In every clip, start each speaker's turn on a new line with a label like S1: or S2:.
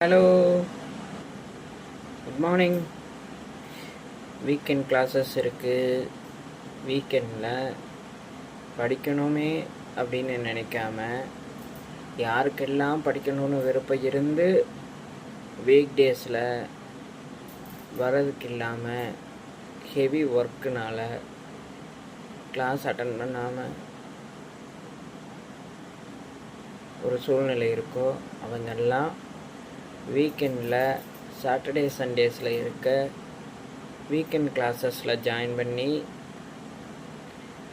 S1: Hello, good morning. Weekend classes இருக்குது. வீக்கெண்டில் படிக்கணுமே அப்படின்னு நினைக்காம, யாருக்கெல்லாம் படிக்கணும்னு விருப்பம் இருந்து வீக் டேஸில் வரதுக்கு இல்லாமல் ஹெவி ஒர்க்குனால் கிளாஸ் அட்டன் பண்ணாமல் ஒரு சூழ்நிலை இருக்கோ அவங்கெல்லாம் வீக்கெண்டில் சாட்டர்டே சண்டேஸில் இருக்க வீக்கெண்ட் கிளாஸஸில் ஜாயின் பண்ணி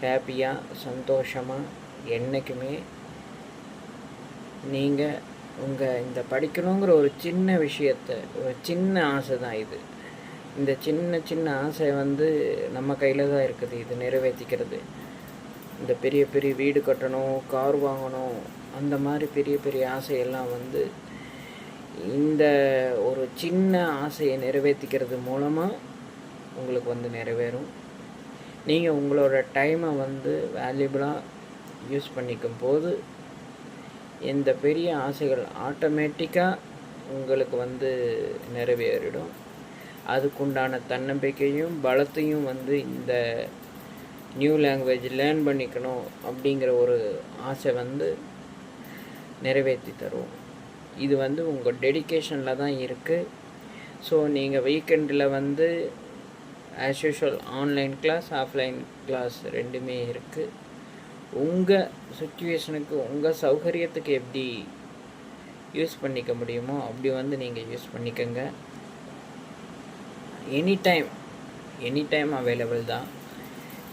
S1: ஹாப்பியாக சந்தோஷமாக என்றைக்குமே நீங்கள் உங்கள் இந்த படிக்கணுங்கிற ஒரு சின்ன விஷயத்தை, ஒரு சின்ன ஆசை தான் இது. இந்த சின்ன சின்ன ஆசை நம்ம கையில் தான் இருக்குது. இது நிறைவேற்றிக்கிறது. இந்த பெரிய பெரிய வீடு கட்டணும், கார் வாங்கணும், அந்த மாதிரி பெரிய பெரிய ஆசையெல்லாம் இந்த ஒரு சின்ன ஆசையை நிறைவேற்றிக்கிறது மூலமாக உங்களுக்கு நிறைவேறும். நீங்கள் உங்களோட டைமை வேல்யூபிளாக யூஸ் பண்ணிக்கும் போது இந்த பெரிய ஆசைகள் ஆட்டோமேட்டிக்காக உங்களுக்கு நிறைவேறிடும். அதுக்குண்டான தன்னம்பிக்கையும் பலத்தையும் இந்த நியூ லாங்குவேஜ் லேர்ன் பண்ணிக்கணும் அப்படிங்கிற ஒரு ஆசை நிறைவேற்றி தரும். இது உங்கள் டெடிக்கேஷனில் தான் இருக்குது. ஸோ நீங்கள் வீக்கெண்டில் as usual online class, offline class ரெண்டுமே இருக்குது. உங்கள் சுச்சுவேஷனுக்கு, உங்கள் சௌகரியத்துக்கு எப்படி யூஸ் பண்ணிக்க முடியுமோ அப்படி நீங்கள் யூஸ் பண்ணிக்கோங்க. எனி டைம் அவைலபிள் தான்.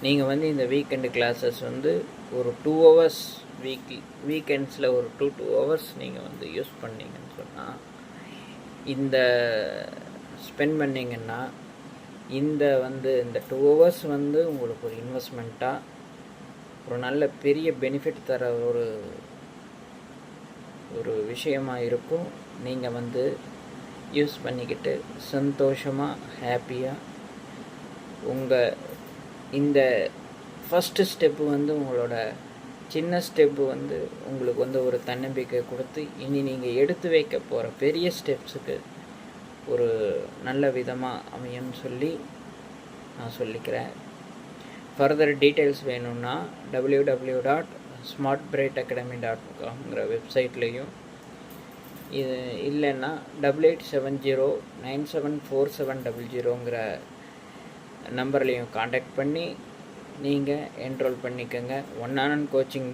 S1: நீங்கள் இந்த வீக்கெண்டு கிளாஸஸ் ஒரு 2 hours வீக்கெண்ட்ஸில் ஒரு 2 hours நீங்கள் யூஸ் பண்ணிங்கன்னு சொன்னால், இந்த ஸ்பெண்ட் பண்ணிங்கன்னா இந்த 2 hours உங்களுக்கு ஒரு இன்வெஸ்ட்மெண்ட்டாக ஒரு நல்ல பெரிய பெனிஃபிட் தர ஒரு விஷயமாக இருக்கும். நீங்கள் யூஸ் பண்ணிக்கிட்டு சந்தோஷமாக ஹாப்பியாக உங்கள் இந்த ஃபஸ்ட்டு ஸ்டெப்பு உங்களோட சின்ன ஸ்டெப்பு உங்களுக்கு ஒரு தன்னம்பிக்கை கொடுத்து இனி நீங்கள் எடுத்து வைக்க போகிற பெரிய ஸ்டெப்ஸுக்கு ஒரு நல்ல விதமாக அமையும்னு சொல்லி நான் சொல்லிக்கிறேன். ஃபர்தர் டீட்டெயில்ஸ் வேணும்னா www.smartbrightacademy.comங்கிற வெப்சைட்லேயும், இது இல்லைன்னா 8870974700ங்கிற நம்பர்லேயும் காண்டாக்ட் பண்ணி நீங்கள் என்ரோல் பண்ணிக்கோங்க. 1-on-1 coaching